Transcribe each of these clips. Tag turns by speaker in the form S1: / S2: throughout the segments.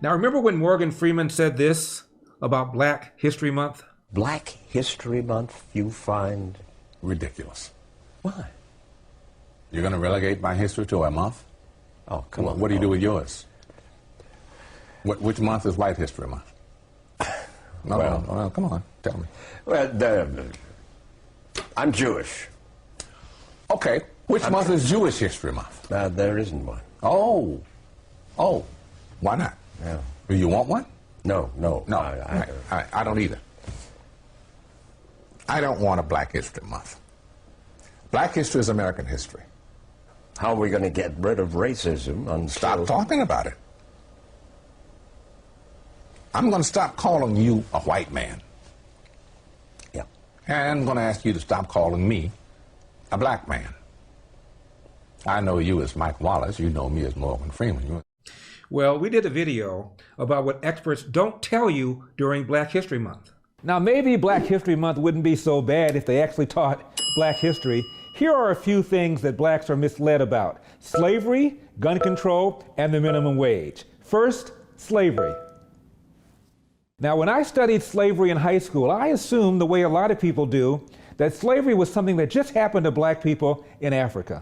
S1: Now, remember when Morgan Freeman said this about Black History Month?
S2: Black History Month you find
S3: ridiculous.
S2: Why?
S3: You're going to relegate my history to a month?
S2: Oh, come on.
S3: What do you do with yours? Which month is White History Month? No, well, come on, tell me.
S2: Well, I'm Jewish.
S3: Okay, which month is Jewish History Month?
S2: There isn't one.
S3: Oh, why not?
S2: Yeah.
S3: Do you want one?
S2: No.
S3: I don't either. I don't want a Black History Month. Black history is American history.
S2: How are we going to get rid of racism?
S3: Stop talking about it. I'm going to stop calling you a white man.
S2: Yeah.
S3: And I'm going to ask you to stop calling me a black man. I know you as Mike Wallace. You know me as Morgan Freeman.
S1: Well, we did a video about what experts don't tell you during Black History Month. Now, maybe Black History Month wouldn't be so bad if they actually taught Black history. Here are a few things that blacks are misled about: slavery, gun control, and the minimum wage. First, slavery. Now, when I studied slavery in high school, I assumed, the way a lot of people do, that slavery was something that just happened to black people in Africa.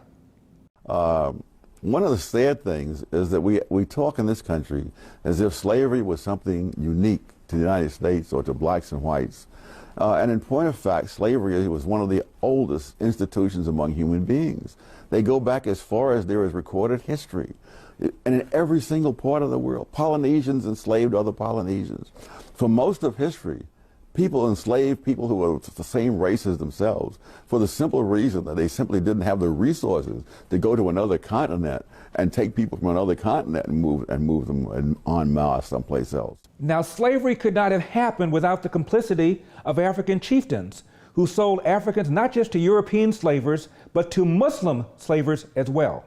S4: One of the sad things is that we talk in this country as if slavery was something unique to the United States or to blacks and whites. And in point of fact, slavery was one of the oldest institutions among human beings. They go back as far as there is recorded history. And in every single part of the world, Polynesians enslaved other Polynesians. For most of history, people enslaved people who were the same race as themselves for the simple reason that they simply didn't have the resources to go to another continent and take people from another continent and move them en masse someplace else.
S1: Now, slavery could not have happened without the complicity of African chieftains who sold Africans not just to European slavers, but to Muslim slavers as well.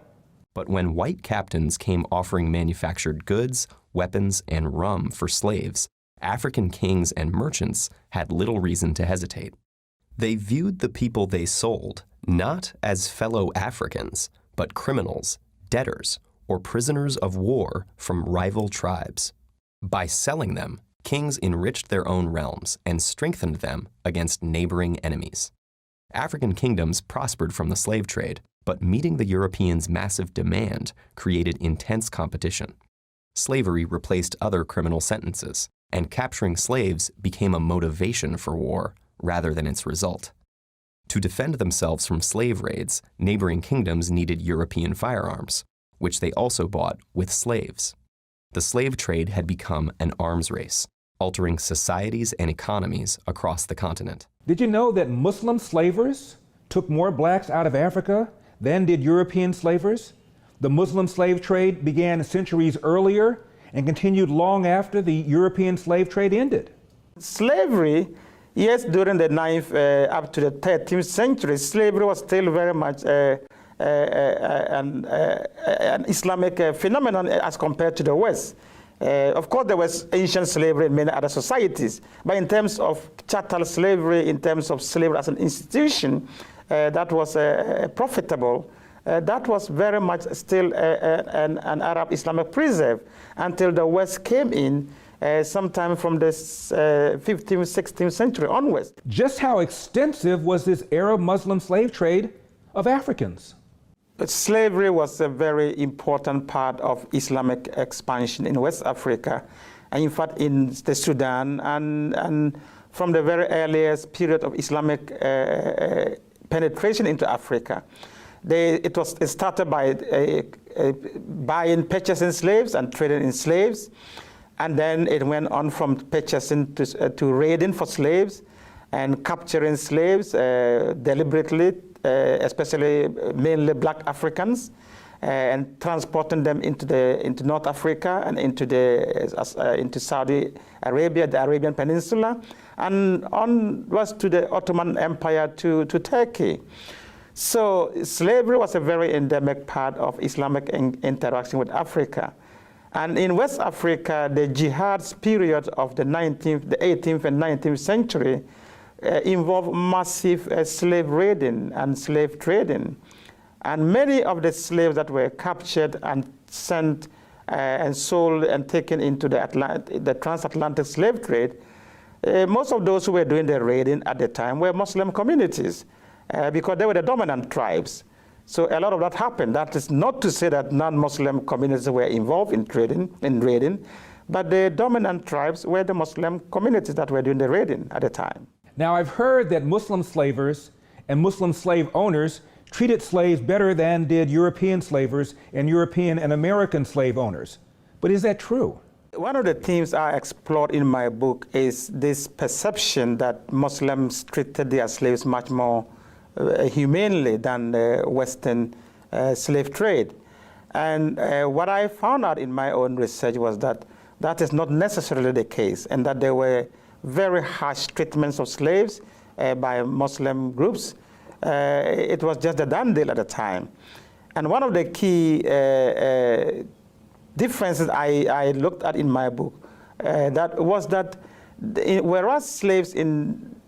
S5: But when white captains came offering manufactured goods, weapons, and rum for slaves, African kings and merchants had little reason to hesitate. They viewed the people they sold not as fellow Africans, but criminals, debtors, or prisoners of war from rival tribes. By selling them, kings enriched their own realms and strengthened them against neighboring enemies. African kingdoms prospered from the slave trade, but meeting the Europeans' massive demand created intense competition. Slavery replaced other criminal sentences, and capturing slaves became a motivation for war rather than its result. To defend themselves from slave raids, neighboring kingdoms needed European firearms, which they also bought with slaves. The slave trade had become an arms race, altering societies and economies across the continent.
S1: Did you know that Muslim slavers took more blacks out of Africa than did European slavers? The Muslim slave trade began centuries earlier and continued long after the European slave trade ended.
S6: Slavery, yes, during the 9th up to the 13th century, slavery was still very much an Islamic phenomenon as compared to the West. Of course, there was ancient slavery in many other societies, but in terms of chattel slavery, in terms of slavery as an institution, that was profitable. That was very much still an Arab Islamic preserve until the West came in sometime from the 15th, 16th century onwards.
S1: Just how extensive was this Arab Muslim slave trade of Africans?
S6: Slavery was a very important part of Islamic expansion in West Africa, and in fact in the Sudan, and from the very earliest period of Islamic penetration into Africa. It started by buying, purchasing slaves and trading in slaves, and then it went on from purchasing to raiding for slaves and capturing slaves deliberately, especially mainly black Africans, and transporting them into North Africa and into Saudi Arabia, the Arabian Peninsula, and onwards to the Ottoman Empire to Turkey. So slavery was a very endemic part of Islamic interaction with Africa. And in West Africa, the jihad's period of the 18th and 19th century involved massive slave raiding and slave trading. And many of the slaves that were captured and sent and sold and taken into the transatlantic slave trade, most of those who were doing the raiding at the time were Muslim communities because they were the dominant tribes. So a lot of that happened. That is not to say that non-Muslim communities were involved in raiding, but the dominant tribes were the Muslim communities that were doing the raiding at the time.
S1: Now, I've heard that Muslim slavers and Muslim slave owners treated slaves better than did European slavers and European and American slave owners. But is that true?
S6: One of the themes I explored in my book is this perception that Muslims treated their slaves much more humanely than the Western slave trade. And what I found out in my own research was that that is not necessarily the case, and that there were very harsh treatments of slaves by Muslim groups. It was just a done deal at the time. And one of the key differences I looked at in my book whereas slaves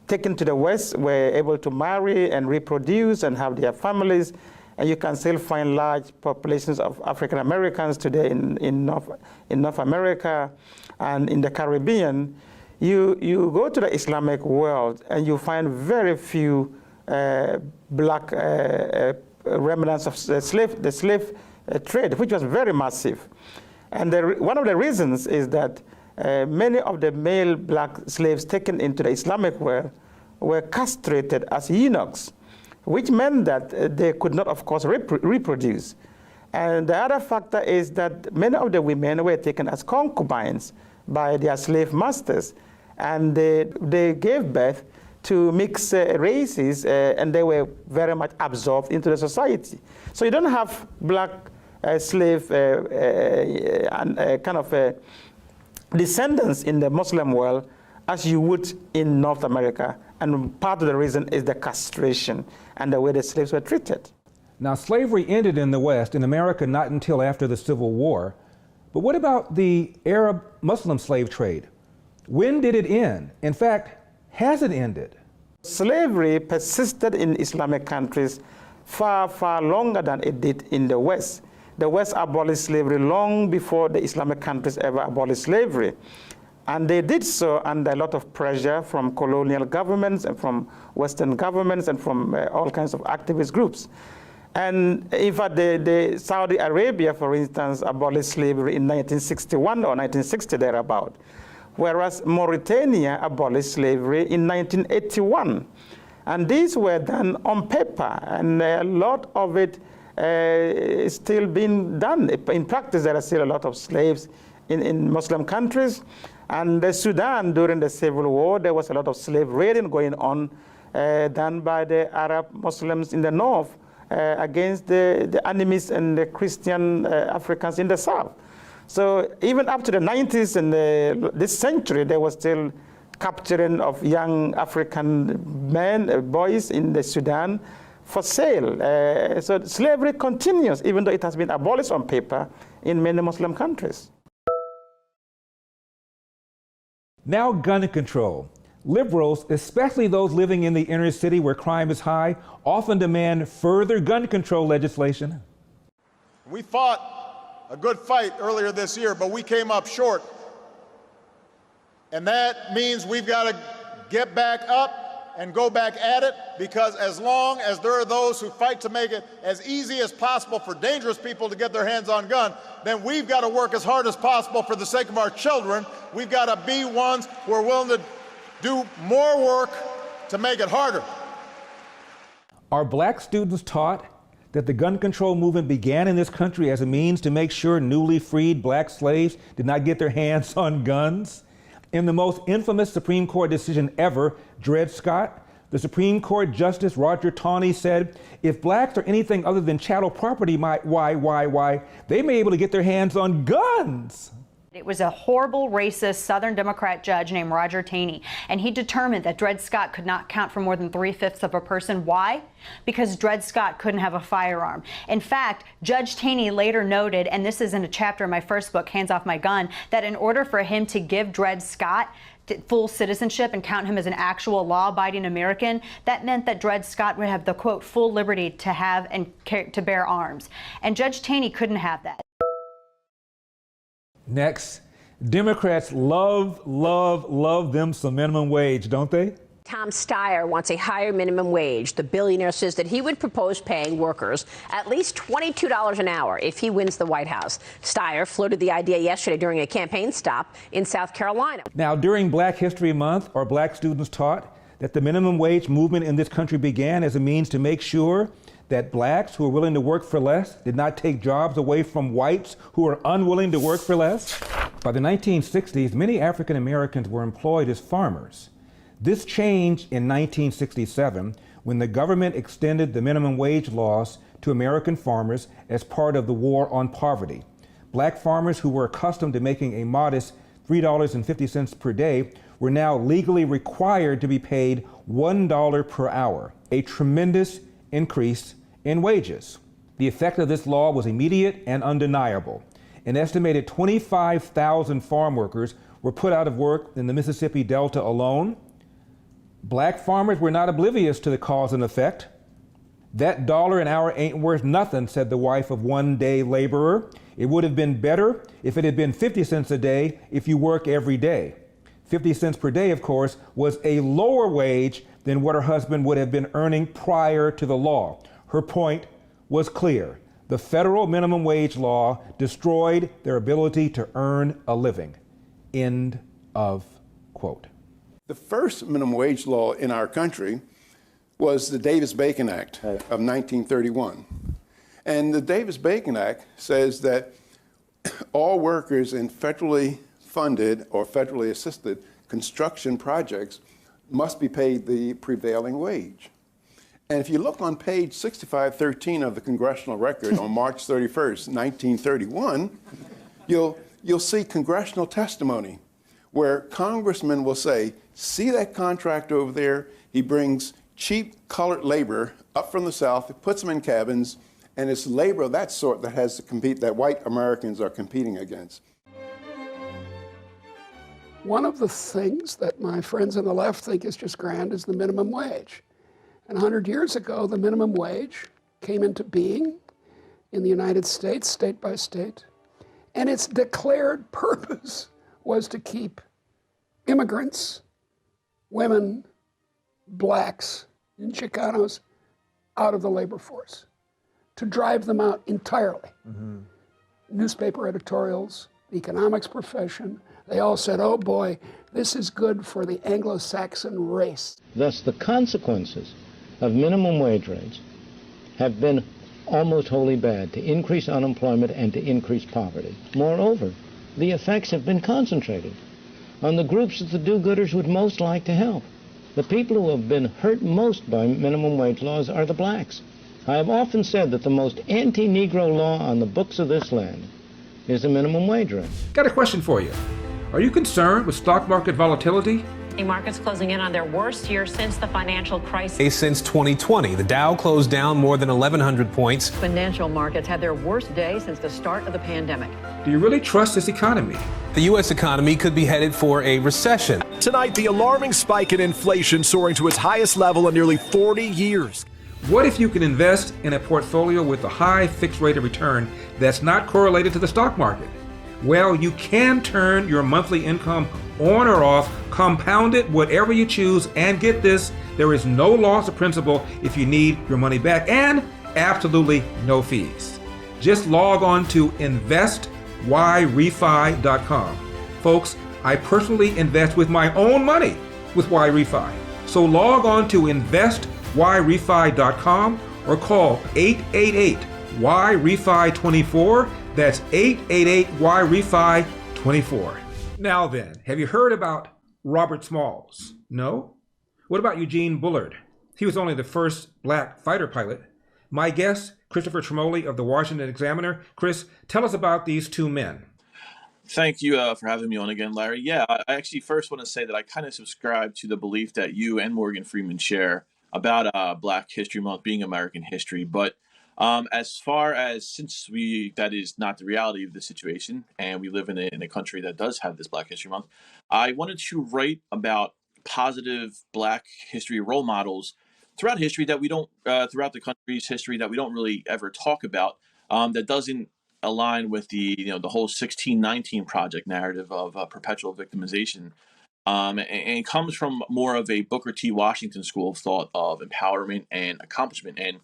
S6: taken to the West were able to marry and reproduce and have their families, and you can still find large populations of African Americans today in North America and in the Caribbean. You go to the Islamic world and you find very few black remnants of the slave trade, which was very massive. And one of the reasons is that many of the male black slaves taken into the Islamic world were castrated as eunuchs, which meant that they could not, of course, reproduce. And the other factor is that many of the women were taken as concubines by their slave masters, and they gave birth to mixed races, and they were very much absorbed into the society. So you don't have black slave descendants in the Muslim world as you would in North America. And part of the reason is the castration and the way the slaves were treated.
S1: Now, slavery ended in the West, in America, not until after the Civil War. But what about the Arab-Muslim slave trade? When did it end? In fact, has it ended?
S6: Slavery persisted in Islamic countries far, far longer than it did in the West. The West abolished slavery long before the Islamic countries ever abolished slavery. And they did so under a lot of pressure from colonial governments and from Western governments and from all kinds of activist groups. And in fact, the Saudi Arabia, for instance, abolished slavery in 1961 or 1960 thereabout, whereas Mauritania abolished slavery in 1981. And these were done on paper, and a lot of it is still being done. In practice, there are still a lot of slaves in Muslim countries. And the Sudan, during the Civil War, there was a lot of slave raiding going on done by the Arab Muslims in the north against the enemies and the Christian Africans in the south. So even up to the 90s and this century, there was still capturing of young African men, boys in the Sudan for sale. So slavery continues, even though it has been abolished on paper in many Muslim countries.
S1: Now, gun control. Liberals, especially those living in the inner city where crime is high, often demand further gun control legislation.
S7: We fought a good fight earlier this year, but we came up short. And that means we've got to get back up and go back at it, because as long as there are those who fight to make it as easy as possible for dangerous people to get their hands on guns, then we've got to work as hard as possible for the sake of our children. We've got to be ones who are willing to do more work to make it harder.
S1: Are black students taught that the gun control movement began in this country as a means to make sure newly freed black slaves did not get their hands on guns? In the most infamous Supreme Court decision ever, Dred Scott, the Supreme Court Justice Roger Taney said, if blacks are anything other than chattel property, they may be able to get their hands on guns.
S8: It was a horrible, racist Southern Democrat judge named Roger Taney, and he determined that Dred Scott could not count for more than 3/5 of a person. Why? Because Dred Scott couldn't have a firearm. In fact, Judge Taney later noted, and this is in a chapter in my first book, Hands Off My Gun, that in order for him to give Dred Scott full citizenship and count him as an actual law-abiding American, that meant that Dred Scott would have the, quote, full liberty to have and to bear arms. And Judge Taney couldn't have that.
S1: Next, Democrats love them some minimum wage, don't they?
S9: Tom Steyer wants a higher minimum wage. The billionaire says that he would propose paying workers at least $22 an hour if he wins the White House. Steyer floated the idea yesterday during a campaign stop in South Carolina.
S1: Now, during Black History Month, our black students taught that the minimum wage movement in this country began as a means to make sure that blacks who are willing to work for less did not take jobs away from whites who are unwilling to work for less. By the 1960s, many African Americans were employed as farmers. This changed in 1967 when the government extended the minimum wage laws to American farmers as part of the war on poverty. Black farmers who were accustomed to making a modest $3.50 per day were now legally required to be paid $1 per hour, a tremendous increase in wages. The effect of this law was immediate and undeniable. An estimated 25,000 farm workers were put out of work in the Mississippi Delta alone. Black farmers were not oblivious to the cause and effect. That dollar an hour ain't worth nothing, said the wife of one day laborer. It would have been better if it had been 50 cents a day if you work every day. 50 cents per day, of course, was a lower wage than what her husband would have been earning prior to the law. Her point was clear. The federal minimum wage law destroyed their ability to earn a living. End of quote.
S10: The first minimum wage law in our country was the Davis-Bacon Act of 1931. And the Davis-Bacon Act says that all workers in federally funded or federally assisted construction projects must be paid the prevailing wage. And if you look on page 6513 of the Congressional Record on March 31st, 1931, you'll see congressional testimony where congressmen will say, see that contractor over there? He brings cheap colored labor up from the South, puts them in cabins, and it's labor of that sort that has to compete, that white Americans are competing against.
S11: One of the things that my friends on the left think is just grand is the minimum wage. And 100 years ago, the minimum wage came into being in the United States, state by state, and its declared purpose was to keep immigrants, women, blacks, and Chicanos out of the labor force, to drive them out entirely. Mm-hmm. Newspaper editorials, the economics profession, they all said, oh boy, this is good for the Anglo-Saxon race.
S12: Thus, the consequences of minimum wage rates have been almost wholly bad, to increase unemployment and to increase poverty. Moreover, the effects have been concentrated on the groups that the do-gooders would most like to help. The people who have been hurt most by minimum wage laws are the blacks. I have often said that the most anti-Negro law on the books of this land is the minimum wage rate.
S1: Got a question for you. Are you concerned with stock market volatility?
S13: Markets closing in on their worst year since the financial crisis.
S14: Since 2020, the Dow closed down more than 1,100 points.
S13: Financial markets had their worst day since the start of the pandemic.
S1: Do you really trust this economy?
S14: The U.S. economy could be headed for a recession.
S15: Tonight, the alarming spike in inflation soaring to its highest level in nearly 40 years.
S1: What if you can invest in a portfolio with a high fixed rate of return that's not correlated to the stock market? Well, you can turn your monthly income on or off, compound it, whatever you choose, and get this, there is no loss of principal if you need your money back, and absolutely no fees. Just log on to investwhyrefi.com. Folks, I personally invest with my own money with YRefi. So log on to investwhyrefi.com or call 888-YREFI24. That's 888-YREFI24. Now then, have you heard about Robert Smalls? No? What about Eugene Bullard? He was only the first black fighter pilot. My guest, Christopher Tremoli of the Washington Examiner. Chris, tell us about these two men.
S16: Thank you for having me on again, Larry. Yeah, I actually first want to say that I kind of subscribe to the belief that you and Morgan Freeman share about Black History Month being American history. But as far as, since that is not the reality of the situation, and we live in a country that does have this Black History Month, I wanted to write about positive Black history role models throughout history that we don't, throughout the country's history that we don't really ever talk about, that doesn't align with the whole 1619 project narrative of perpetual victimization. And it comes from more of a Booker T. Washington school of thought of empowerment and accomplishment. And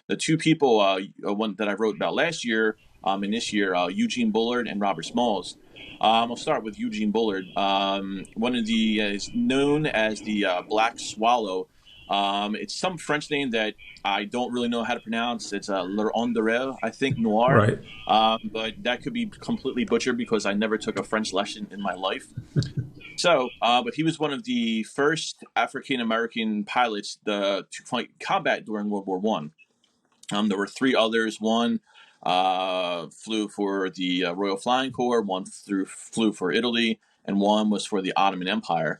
S16: the two people, one that I wrote about last year and this year, Eugene Bullard and Robert Smalls. I'll start with Eugene Bullard. One of the is known as the Black Swallow. It's some French name that I don't really know how to pronounce. It's L'Ondere, I think, Noir.
S1: Right.
S16: But that could be completely butchered because I never took a French lesson in my life. So, but he was one of the first African-American pilots to fight combat during World War I. There were three others. One flew for the Royal Flying Corps, one flew for Italy, and one was for the Ottoman Empire.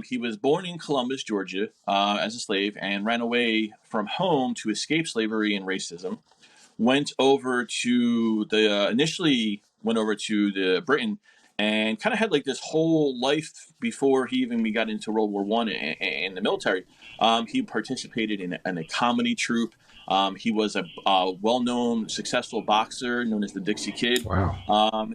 S16: He was born in Columbus, Georgia, as a slave and ran away from home to escape slavery and racism. Initially went over to the Britain and kind of had like this whole life before he even got into World War I and the military. He participated in a comedy troupe. He was a well-known, successful boxer known as the Dixie Kid.
S1: Wow.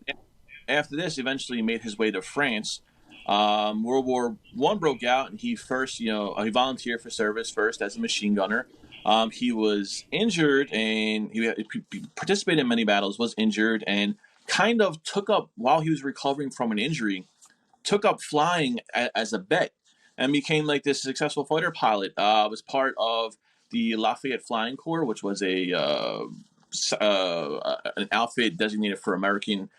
S16: After this, eventually made his way to France. World War I broke out, and he volunteered for service first as a machine gunner. He was injured, and he participated in many battles, was injured, and kind of took up, while he was recovering from an injury, took up flying as a bet and became like this successful fighter pilot. Was part of the Lafayette Flying Corps, which was an outfit designated for American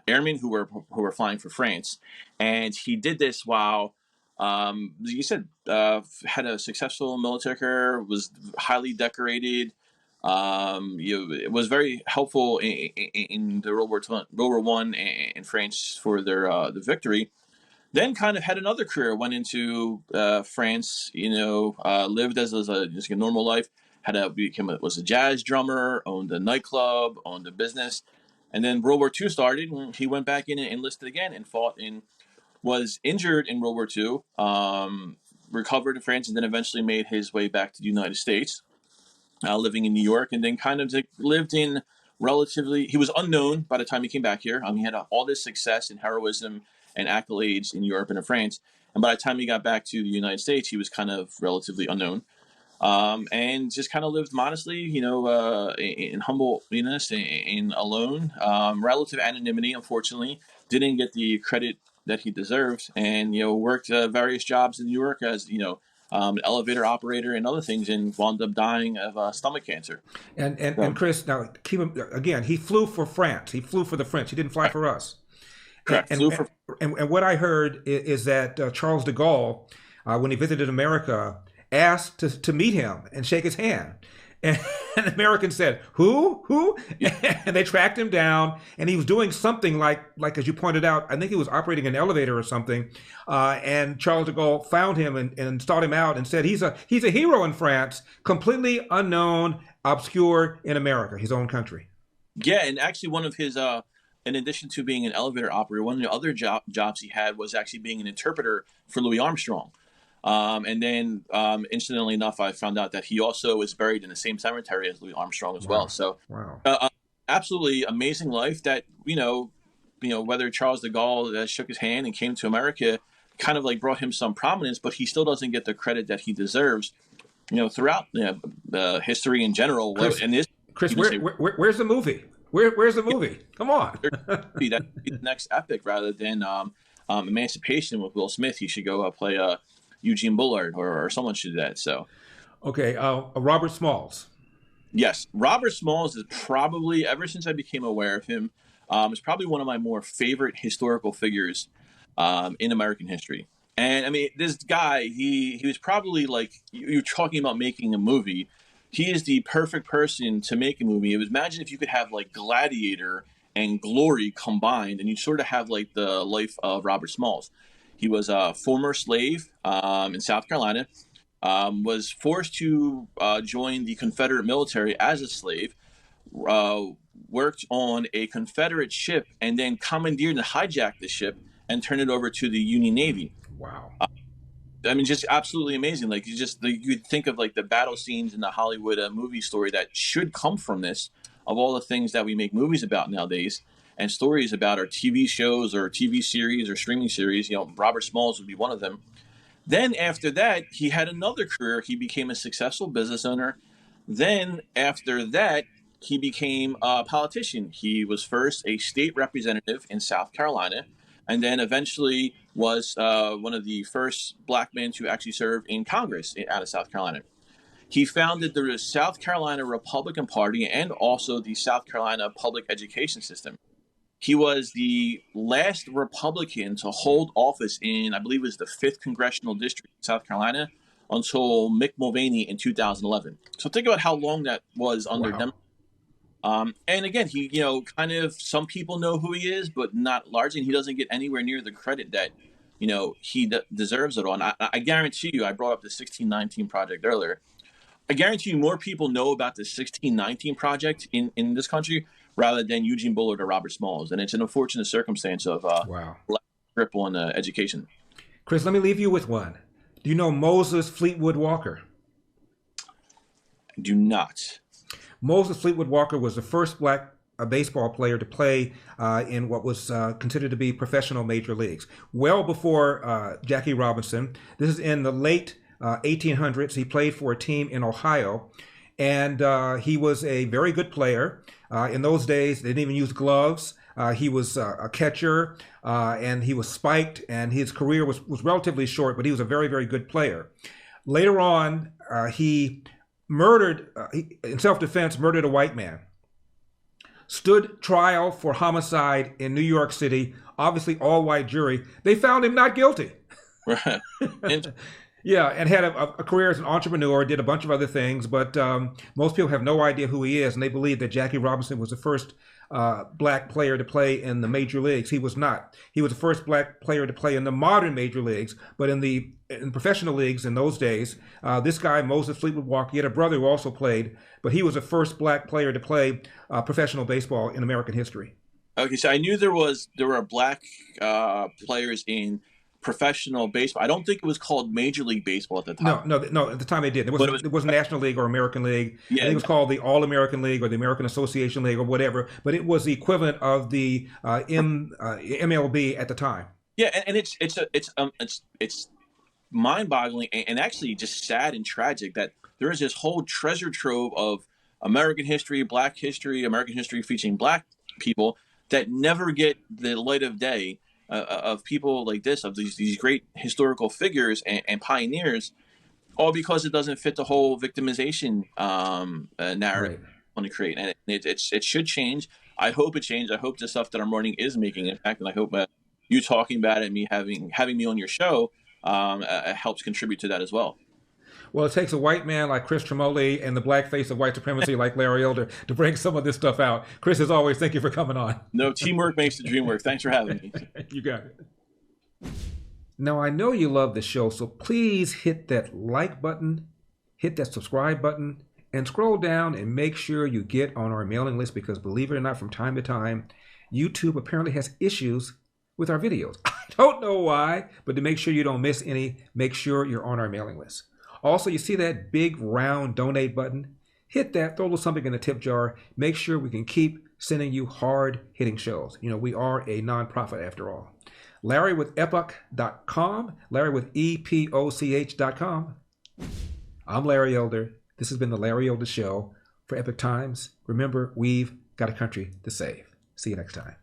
S16: airmen who were flying for France. And he did this while, you said, had a successful military career, was highly decorated. It was very helpful in the World War I in France for their the victory. Then kind of had another career, went into France, lived as a normal life, was a jazz drummer, owned a nightclub, owned a business. And then World War II started, and he went back in and enlisted again and fought was injured in World War II, recovered in France, and then eventually made his way back to the United States, living in New York, and then kind of lived in he was unknown by the time he came back here. He had all this success and heroism and accolades in Europe and in France. And by the time he got back to the United States, he was kind of relatively unknown. And just kind of lived modestly, in humbleness and alone, relative anonymity, unfortunately, didn't get the credit that he deserved, and, worked various jobs in New York as, an elevator operator and other things, and wound up dying of stomach cancer.
S1: And Chris, now keep him again. He flew for France. He flew for the French. He didn't fly for us.
S16: Correct.
S1: And what I heard is that Charles de Gaulle, when he visited America, asked to meet him and shake his hand. And the Americans said, who? Yeah. And they tracked him down, and he was doing something like as you pointed out, I think he was operating an elevator or something. And Charles de Gaulle found him and sought him out and said, he's a hero in France, completely unknown, obscure in America, his own country.
S16: Yeah, and actually one of his, in addition to being an elevator operator, one of the other jobs he had was actually being an interpreter for Louis Armstrong. And then, incidentally enough, I found out that he also was buried in the same cemetery as Louis Armstrong as well. So, absolutely amazing life that, whether Charles de Gaulle shook his hand and came to America, kind of like brought him some prominence, but he still doesn't get the credit that he deserves, throughout history in general.
S1: Chris, where's the movie? Where's the movie? Come on.
S16: That'd be the next epic rather than Emancipation with Will Smith. He should go play Eugene Bullard, or someone should do that. So,
S1: okay, Robert Smalls.
S16: Yes, Robert Smalls is probably, ever since I became aware of him, is probably one of my more favorite historical figures in American history. And I mean, this guy, he was probably like, you're talking about making a movie. He is the perfect person to make a movie. Imagine if you could have like Gladiator and Glory combined, and you sort of have like the life of Robert Smalls. He was a former slave in South Carolina, was forced to join the Confederate military as a slave, worked on a Confederate ship, and then commandeered and hijacked the ship and turned it over to the Union Navy.
S1: Wow.
S16: I mean, just absolutely amazing. Like you'd think of like the battle scenes in the Hollywood movie story that should come from this, of all the things that we make movies about nowadays and stories about, our TV shows or TV series or streaming series. You know, Robert Smalls would be one of them. Then after that, he had another career. He became a successful business owner. Then after that, he became a politician. He was first a state representative in South Carolina, and then eventually was one of the first black men to actually serve in Congress out of South Carolina. He founded the South Carolina Republican Party and also the South Carolina public education system. He was the last Republican to hold office in, I believe it was the 5th Congressional District in South Carolina, until Mick Mulvaney in 2011. So think about how long that was under Democrats. And again, he, you know, kind of, some people know who he is, but not largely, and he doesn't get anywhere near the credit that, you know, he deserves it on. I guarantee you, I brought up the 1619 Project earlier. I guarantee you more people know about the 1619 Project in this country rather than Eugene Bullard or Robert Smalls. And it's an unfortunate circumstance of grip on education.
S1: Chris, let me leave you with one. Do you know Moses Fleetwood Walker?
S16: I do not.
S1: Moses Fleetwood Walker was the first black baseball player to play in what was considered to be professional major leagues. Well before Jackie Robinson. This is in the late 1800s. He played for a team in Ohio, and he was a very good player. In those days, they didn't even use gloves. He was a catcher, and he was spiked, and his career was relatively short, but he was a very, very good player. Later on, he murdered, in self-defense, murdered a white man. Stood trial for homicide in New York City, obviously all-white jury. They found him not guilty.
S16: Right.
S1: Yeah, and had a career as an entrepreneur, did a bunch of other things, but most people have no idea who he is, and they believe that Jackie Robinson was the first black player to play in the major leagues. He was not. He was the first black player to play in the modern major leagues, but in professional leagues in those days, this guy, Moses Fleetwood Walker, he had a brother who also played, but he was the first black player to play professional baseball in American history.
S16: Okay, so I knew there were black players in professional baseball. I don't think it was called Major League Baseball at the time.
S1: No. At the time, they didn't. It was National League or American League. Yeah, I think it was called the All-American League or the American Association League or whatever. But it was the equivalent of the MLB at the time.
S16: Yeah, and it's mind-boggling and actually just sad and tragic that there is this whole treasure trove of American history, Black history, American history featuring Black people that never get the light of day. Of people like this, of these great historical figures and pioneers, all because it doesn't fit the whole victimization narrative I want to create. And it should change. I hope it changes. I hope the stuff that I'm running is making an impact, and I hope you talking about it and me having me on your show helps contribute to that as well.
S1: Well, it takes a white man like Chris Tremoli and the black face of white supremacy like Larry Elder to bring some of this stuff out. Chris, as always, thank you for coming on.
S16: No, teamwork makes the dream work. Thanks for having me.
S1: You got it. Now, I know you love the show, so please hit that like button, hit that subscribe button, and scroll down and make sure you get on our mailing list, because believe it or not, from time to time, YouTube apparently has issues with our videos. I don't know why, but to make sure you don't miss any, make sure you're on our mailing list. Also, you see that big round donate button? Hit that, throw a little something in the tip jar. Make sure we can keep sending you hard-hitting shows. You know, we are a nonprofit after all. Larry with epoch.com, Larry with EPOCH.com. I'm Larry Elder. This has been the Larry Elder Show for Epoch Times. Remember, we've got a country to save. See you next time.